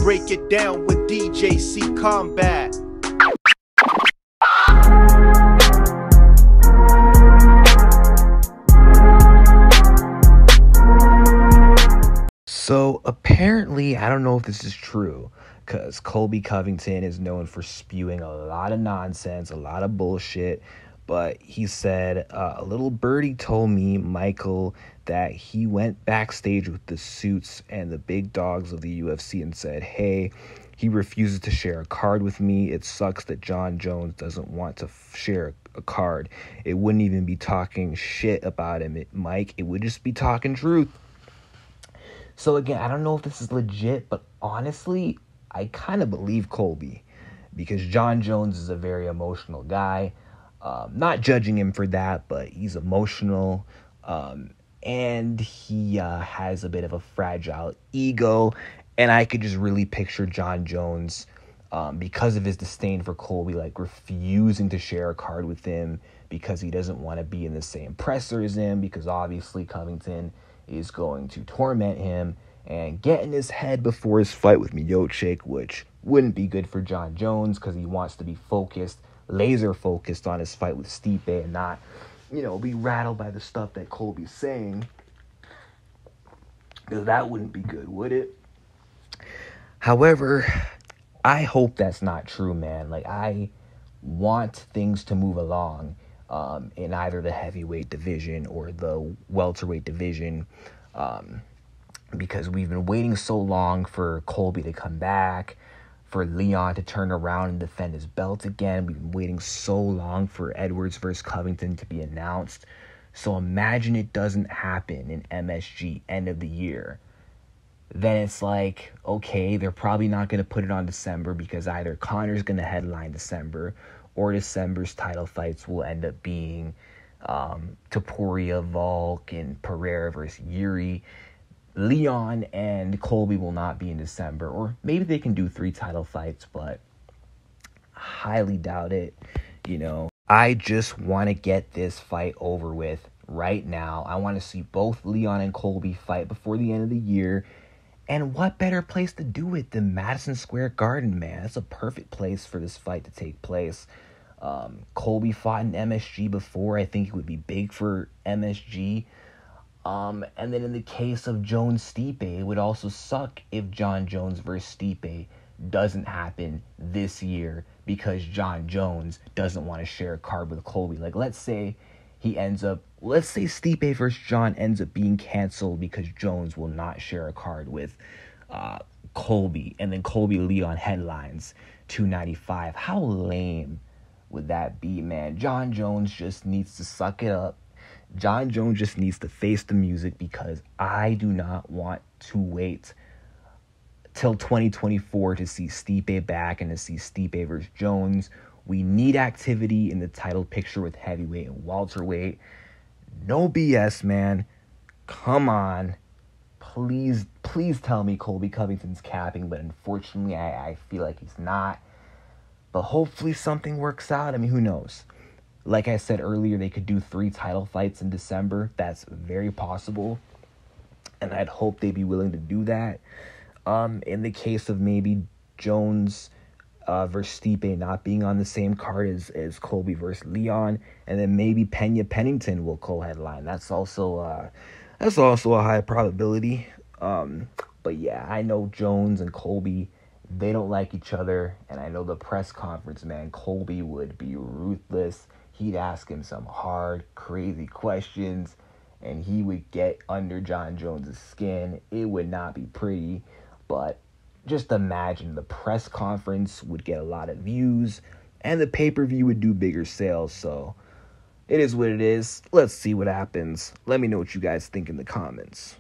break it down with DJ C Combat. So apparently, I don't know if this is true, because Colby Covington is known for spewing a lot of nonsense, a lot of bullshit. But he said, a little birdie told me, Michael, that he went backstage with the suits and the big dogs of the UFC and said, hey, he refuses to share a card with me. It sucks that Jon Jones doesn't want to share a card. It wouldn't even be talking shit about him, Mike. It would just be talking truth. So again, I don't know if this is legit, but honestly, I kind of believe Colby, because Jon Jones is a very emotional guy. Not judging him for that, but he's emotional, and he has a bit of a fragile ego, and I could just really picture Jon Jones, because of his disdain for Colby, like refusing to share a card with him because he doesn't want to be in the same presser as him, because obviously Covington is going to torment him and get in his head before his fight with Miocic, which wouldn't be good for Jon Jones because he wants to be focused, laser focused on his fight with Stipe and not, be rattled by the stuff that Colby's saying, because that wouldn't be good, would it? However, I hope that's not true, man. Like, I want things to move along in either the heavyweight division or the welterweight division, because we've been waiting so long for Colby to come back, for Leon to turn around and defend his belt again. We've been waiting so long for Edwards versus Covington to be announced. So imagine it doesn't happen in MSG end of the year. Then it's like, okay, they're probably not going to put it on December because either Conor's going to headline December, or December's title fights will end up being Topuria, Volk, and Pereira versus Yuri. Leon and Colby will not be in December. Or maybe they can do 3 title fights, but highly doubt it. I just want to get this fight over with right now. I want to see both Leon and Colby fight before the end of the year. And what better place to do it than Madison Square Garden, man? That's a perfect place for this fight to take place. Colby fought in MSG before. I think it would be big for MSG. And then in the case of Jones-Stipe, it would also suck if Jon Jones versus Stipe doesn't happen this year because Jon Jones doesn't want to share a card with Colby. Like, let's say Stipe versus Jon ends up being canceled because Jones will not share a card with Colby, and then Colby Leon headlines 295. How lame would that be, man? Jon Jones just needs to suck it up. Jon Jones just needs to face the music, because I do not want to wait till 2024 to see Stipe back and to see Stipe versus Jones. We need activity in the title picture with heavyweight and welterweight. No BS, man. Come on. Please tell me Colby Covington's capping, but unfortunately I feel like he's not. But hopefully something works out. I mean, who knows? Like I said earlier, they could do 3 title fights in December. That's very possible. And I'd hope they'd be willing to do that. In the case of maybe Jones versus Stipe not being on the same card as Colby versus Leon, and then maybe Pennington will co-headline. That's also a high probability. But yeah, I know Jones and Colby, they don't like each other, and I know the press conference, man, Colby would be ruthless. He'd ask him some hard, crazy questions, and he would get under Jon Jones' skin. It would not be pretty, but just imagine the press conference would get a lot of views, and the pay-per-view would do bigger sales. So it is what it is. Let's see what happens. Let me know what you guys think in the comments.